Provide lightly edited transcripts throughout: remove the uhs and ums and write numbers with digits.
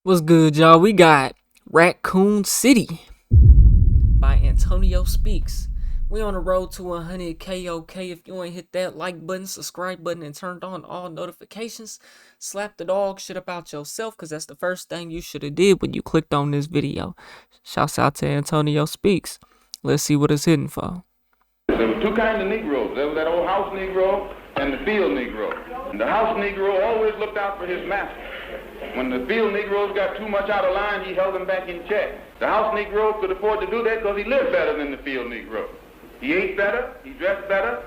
What's good, y'all? We got Raccoon City by Antonio Speaks. We on the road to 100K. Okay, if you ain't hit that like button, subscribe button, and turned on all notifications, slap the dog shit about yourself, because that's the first thing you should have did when you clicked on this video. Shouts out to Antonio Speaks. Let's see what it's hitting for. There were two kinds of Negroes. There was that old house Negro and the field Negro. And the house Negro always looked out for his master. When the field Negroes got too much out of line, he held them back in check. The house Negro could afford to do that because he lived better than the field Negro. He ate better, he dressed better,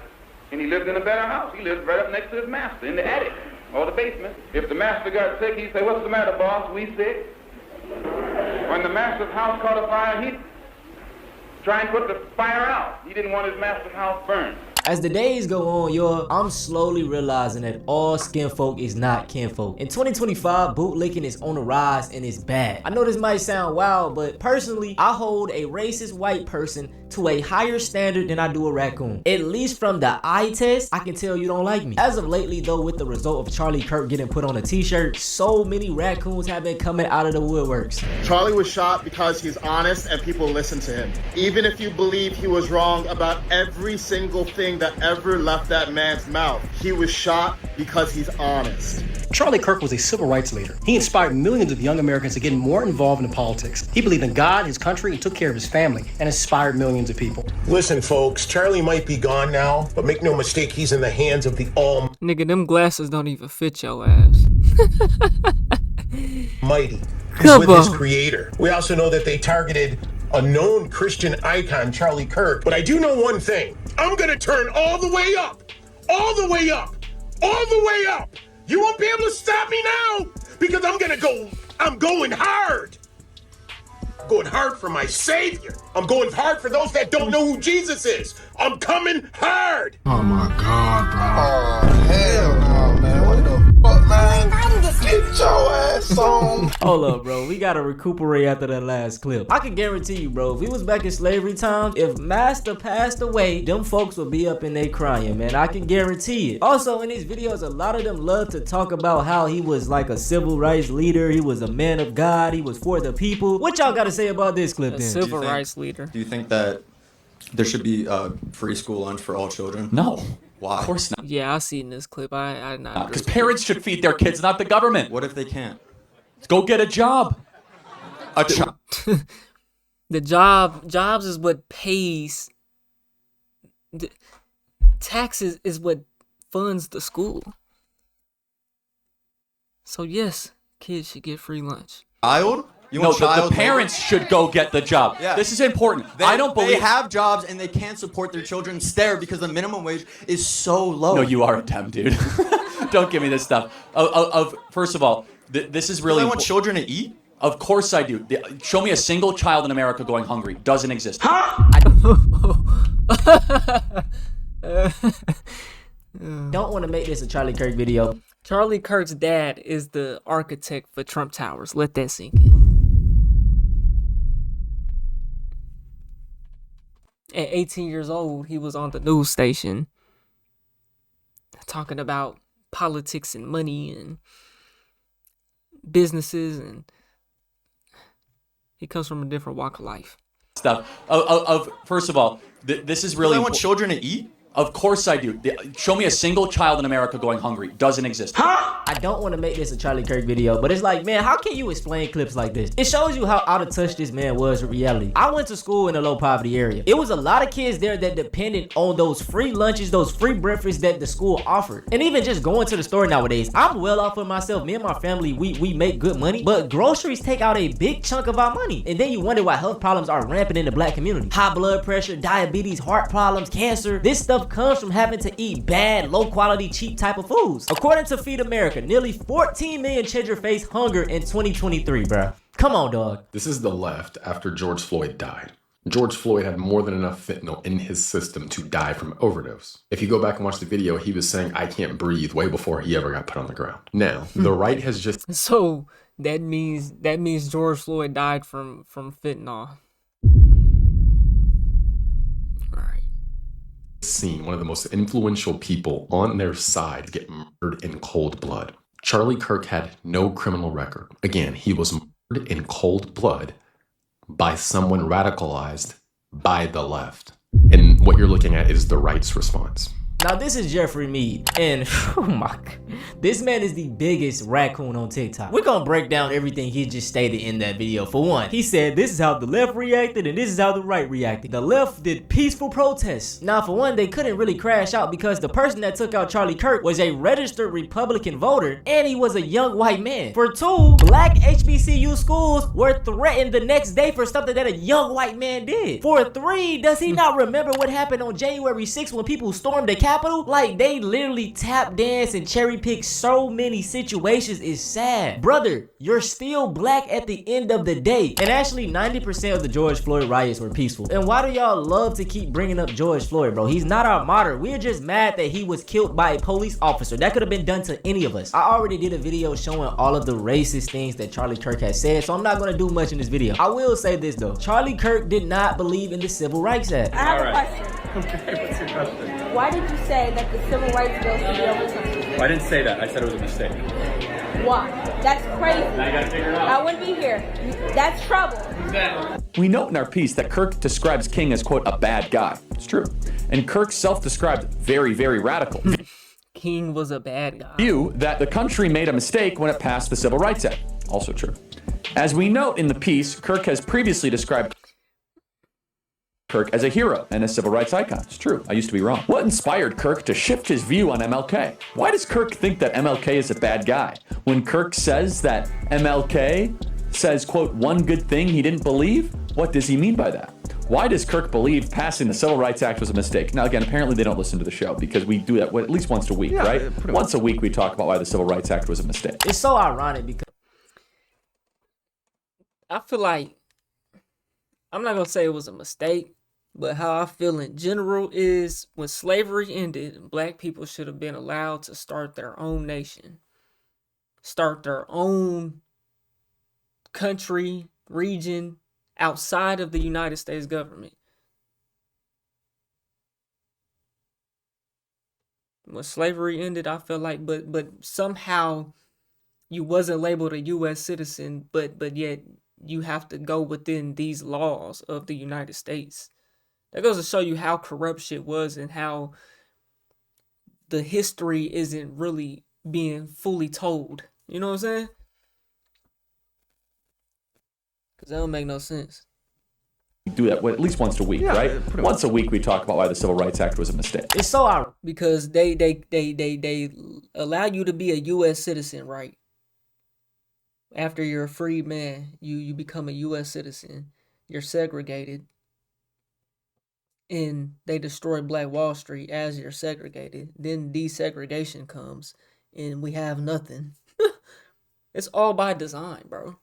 and he lived in a better house. He lived right up next to his master, in the attic or the basement. If the master got sick, he'd say, "What's the matter, boss? We sick?" When the master's house caught a fire, he'd try and put the fire out. He didn't want his master's house burned. As the days go on, y'all, I'm slowly realizing that all skin folk is not kinfolk. In 2025, bootlicking is on the rise and it's bad. I know this might sound wild, but personally, I hold a racist white person to a higher standard than I do a raccoon. At least from the eye test, I can tell you don't like me. As of lately though, with the result of Charlie Kirk getting put on a t-shirt, so many raccoons have been coming out of the woodworks. Charlie was shot because he's honest and people listen to him. Even if you believe he was wrong about every single thing that ever left that man's mouth, he was shot because he's honest. Charlie Kirk was a civil rights leader. He inspired millions of young Americans to get more involved in politics. He believed in God, his country, and took care of his family, and inspired millions of people. Listen, folks, Charlie might be gone now, but make no mistake, he's in the hands of the Nigga, them glasses don't even fit your ass. Almighty. He's Come with his on. creator. We also know that they targeted a known Christian icon, Charlie Kirk. But I do know one thing. I'm going to turn all the way up. All the way up. All the way up. You won't be able to stop me now because I'm going hard. I'm going hard for my Savior. I'm going hard for those that don't know who Jesus is. I'm coming hard. Oh my God, bro. Oh, hell no, man. What the fuck, man? Get your ass on. Hold up, bro. We gotta recuperate after that last clip. I can guarantee you, bro, if we was back in slavery times, if Master passed away, them folks would be up in there crying, man. I can guarantee it. Also, in these videos, a lot of them love to talk about how he was like a civil rights leader. He was a man of God. He was for the people. What y'all gotta say about this clip A then? civil rights leader. Do you think that there should be free school lunch for all children? No. Why? Of course not. Yeah, I seen this clip. I not Because parents should feed their kids, not the government. What if they can't? Go get a job. The jobs is what pays. Taxes is what funds the school. So yes, kids should get free lunch. Child? You No, want child the parents should go get the job. Yeah. This is important. I don't believe they have jobs and they can't support their children there because the minimum wage is so low. No, you are a temp, dude. Don't give me this stuff. First of all, this is really. I want children to eat. Of course I do. Show me a single child in America going hungry. Doesn't exist. Don't want to make this a Charlie Kirk video. Charlie Kirk's dad is the architect for Trump Towers. Let that sink in. At 18 years old, he was on the news station talking about politics and money and businesses, and he comes from a different walk of life. Stuff. First of all, this is really. I want children to eat. Of course I do. Show me a single child in America going hungry. Doesn't exist. I don't want to make this a Charlie Kirk video, but it's like, man, how can you explain clips like this? It shows you how out of touch this man was with reality. I went to school in a low poverty area. It was a lot of kids there that depended on those free lunches, those free breakfasts that the school offered. And even just going to the store nowadays, I'm well off for myself. Me and my family, we make good money, but groceries take out a big chunk of our money. And then you wonder why health problems are rampant in the black community. High blood pressure, diabetes, heart problems, cancer. This stuff comes from having to eat bad, low quality, cheap type of foods. According to Feed America, nearly 14 million children face hunger in 2023, bruh. Come on, dog. This is the left after George Floyd died. George Floyd had more than enough fentanyl in his system to die from overdose. If you go back and watch the video, he was saying, "I can't breathe," way before he ever got put on the ground. Now, the right has just So that means George Floyd died from fentanyl. seen one of the most influential people on their side get murdered in cold blood. Charlie Kirk had no criminal record. Again, he was murdered in cold blood by someone radicalized by the left. And what you're looking at is the right's response. Now this is Jeffrey Mead, and oh my god, this man is the biggest raccoon on TikTok. We're gonna break down everything he just stated in that video. For one, he said this is how the left reacted and this is how the right reacted. The left did peaceful protests. Now for one, they couldn't really crash out because the person that took out Charlie Kirk was a registered Republican voter and he was a young white man. For two, black HBCU schools were threatened the next day for something that a young white man did. For three, does he not remember what happened on January 6th when people stormed the Capitol? Like, they literally tap dance and cherry pick so many situations. Is sad. Brother, you're still black at the end of the day. And actually 90% of the George Floyd riots were peaceful. And why do y'all love to keep bringing up George Floyd, bro? He's not our martyr. We're just mad that he was killed by a police officer. That could have been done to any of us. I already did a video showing all of the racist things that Charlie Kirk has said, so I'm not gonna do much in this video. I will say this though, Charlie Kirk did not believe in the Civil Rights Act. I have a question. Okay, what's your question? Why did you say that the civil rights bill should be overturned? Well, I didn't say that. I said it was a mistake. Why? That's crazy. Now you gotta figure it out. I wouldn't be here. That's trouble. Exactly. We note in our piece that Kirk describes King as, quote, a bad guy. It's true. And Kirk self-described very, very radical. King was a bad guy. View that the country made a mistake when it passed the Civil Rights Act. Also true. As we note in the piece, Kirk has previously described Kirk as a hero and a civil rights icon. It's true. I used to be wrong. What inspired Kirk to shift his view on MLK? Why does Kirk think that MLK is a bad guy? When Kirk says that MLK says, quote, one good thing he didn't believe, what does he mean by that? Why does Kirk believe passing the Civil Rights Act was a mistake? Now, again, apparently they don't listen to the show because we do that at least once a week, right? Once a week we talk about why the Civil Rights Act was a mistake. It's so ironic because I feel like, I'm not gonna say it was a mistake, but how I feel in general is when slavery ended, black people should have been allowed to start their own nation, start their own country, region, outside of the United States government. When slavery ended, I feel like, but somehow you wasn't labeled a U.S. citizen, but yet you have to go within these laws of the United States. That goes to show you how corrupt shit was and how the history isn't really being fully told. You know what I'm saying? Because that don't make no sense. We do that at least once a week, right? Once a week we talk about why the Civil Rights Act was a mistake. it's so ironic. Because they allow you to be a U.S. citizen, right? After you're a free man, you become a U.S. citizen. You're segregated. And they destroy Black Wall Street as you're segregated. Then desegregation comes and we have nothing. It's all by design, bro.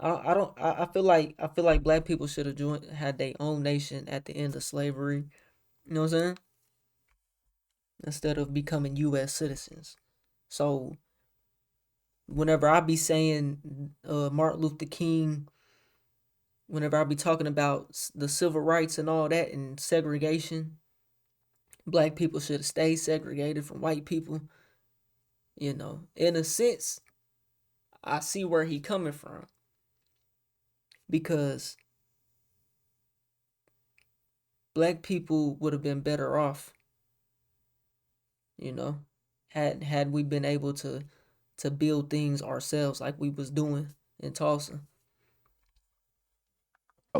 I feel like black people should have had their own nation at the end of slavery. You know what I'm saying? Instead of becoming US citizens. So whenever I be saying Martin Luther King, whenever I be talking about the civil rights and all that and segregation, black people should have stayed segregated from white people. You know, in a sense, I see where he coming from. Because black people would have been better off, you know, had we been able to build things ourselves like we was doing in Tulsa.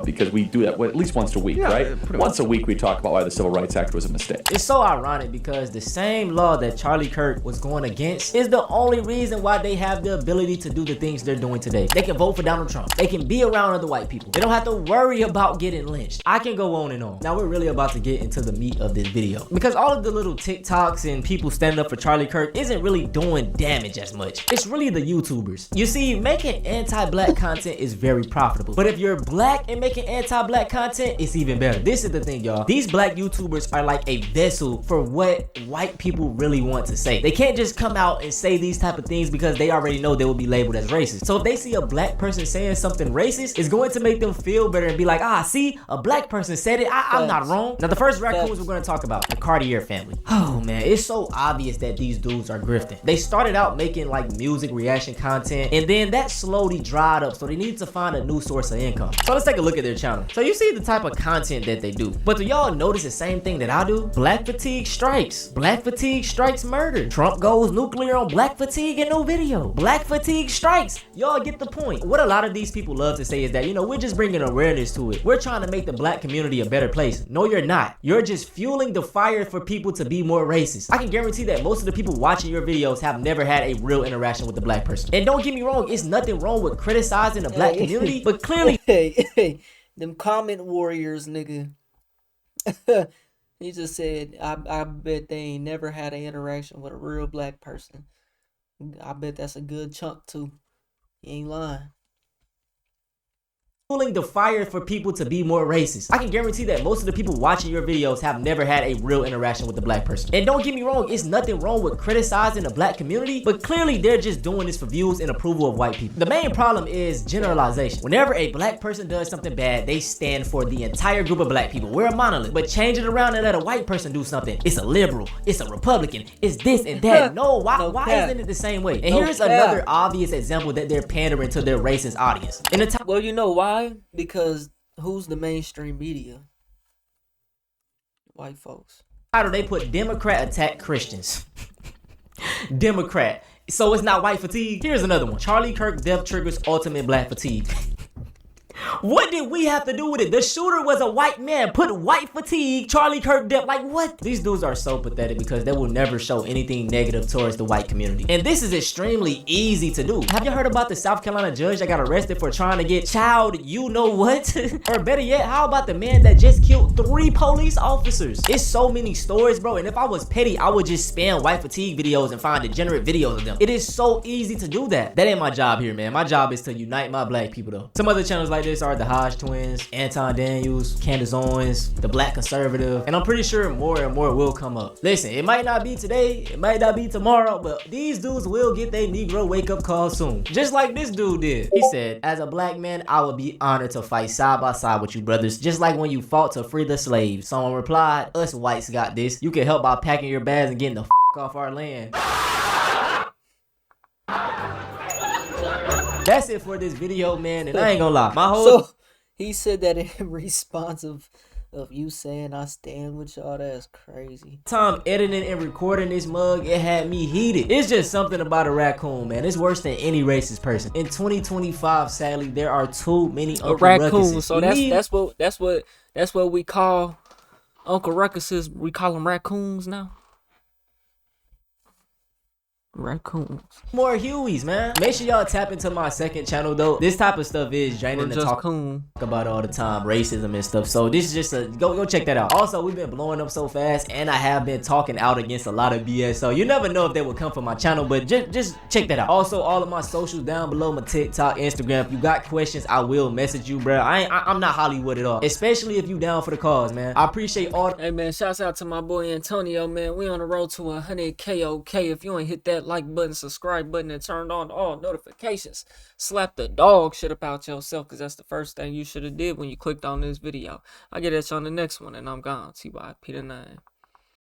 Because we do that at least once a week, right? Once a week we talk about why the Civil Rights Act was a mistake. It's so ironic because the same law that Charlie Kirk was going against is the only reason why they have the ability to do the things they're doing today. They can vote for Donald Trump. They can be around other white people. They don't have to worry about getting lynched. I can go on and on. Now we're really about to get into the meat of this video because all of the little TikToks and people standing up for Charlie Kirk isn't really doing damage as much. It's really the YouTubers. You see, making anti-black content is very profitable. But if you're black and making anti-black content, it's even better. This is the thing, y'all. These black YouTubers are like a vessel for what white people really want to say. They can't just come out and say these type of things because they already know they will be labeled as racist. So if they see a black person saying something racist, it's going to make them feel better and be like, ah, see, a black person said it. I'm not wrong. Now, the first raccoons we're going to talk about, the Cartier family. Oh, man, it's so obvious that these dudes are grifting. They started out making like music reaction content, and then that slowly dried up, so they need to find a new source of income. So let's take a look at their channel. So you see the type of content that they do. But do y'all notice the same thing that I do? Black fatigue strikes. Black fatigue strikes murder. Trump goes nuclear on black fatigue in no video. Black fatigue strikes. Y'all get the point. What a lot of these people love to say is that, you know, we're just bringing awareness to it. We're trying to make the black community a better place. No, you're not. You're just fueling the fire for people to be more racist. I can guarantee that most of the people watching your videos have never had a real interaction with the black person. And don't get me wrong, it's nothing wrong with criticizing the black community, but clearly them comment warriors, nigga. He just said, I bet they ain't never had an interaction with a real black person. I bet that's a good chunk too. He ain't lying. fueling the fire for people to be more racist. I can guarantee that most of the people watching your videos have never had a real interaction with the black person. And don't get me wrong, it's nothing wrong with criticizing the black community, but clearly they're just doing this for views and approval of white people. The main problem is generalization. Whenever a black person does something bad, they stand for the entire group of black people. We're a monolith, but change it around and let a white person do something. It's a liberal, it's a Republican, it's this and that. No, why isn't it the same way? And here's another obvious example that they're pandering to their racist audience. In the time, well, you know why? Because who's the mainstream media? White folks. How do they put Democrat attack Christians? Democrat. So it's not white fatigue. Here's another one. Charlie Kirk death triggers ultimate black fatigue. What did we have to do with it? The shooter was a white man. Put white fatigue, Charlie Kirk death. Like what? These dudes are so pathetic because they will never show anything negative towards the white community. And this is extremely easy to do. Have you heard about the South Carolina judge that got arrested for trying to get child you know what? Or better yet, how about the man that just killed 3 police officers? It's so many stories, bro. And if I was petty, I would just spam white fatigue videos and find degenerate videos of them. It is so easy to do that. That ain't my job here, man. My job is to unite my black people though. Some other channels like this are the Hodge Twins, Anton Daniels, Candace Owens, the Black Conservative, and I'm pretty sure more and more will come up. Listen, it might not be today, it might not be tomorrow, but these dudes will get their Negro wake-up call soon. Just like this dude did. He said, as a black man, I would be honored to fight side by side with you brothers, just like when you fought to free the slaves. Someone replied, us whites got this. You can help by packing your bags and getting the off our land. That's it for this video, man, and I ain't gonna lie. So he said that in response of you saying I stand with y'all. That's crazy. Time editing and recording this mug, it had me heated. It's just something about a raccoon, man. It's worse than any racist person. In 2025, sadly, there are too many Uncle raccoons. So Ruckuses. that's what we call Uncle Ruckuses. We call them raccoons now. Raccoons. More Hueys, man. Make sure y'all tap into my second channel though. This type of stuff is draining to talk about all the time, racism and stuff. So this is just a go check that out. Also, we've been blowing up so fast, and I have been talking out against a lot of BS. So you never know if they will come from my channel, but just check that out. Also, all of my socials down below, my TikTok, Instagram. If you got questions, I will message you, bro. I'm not Hollywood at all. Especially if you down for the cause, man. I appreciate all. Hey man, shouts out to my boy Antonio, man. We on the road to 100K. Okay, if you ain't hit that like button, subscribe button, and turned on all notifications, slap the dog shit about yourself, because that's the first thing you should have did when you clicked on this video. I'll get at you on the next one, and I'm gone. TYP the 9.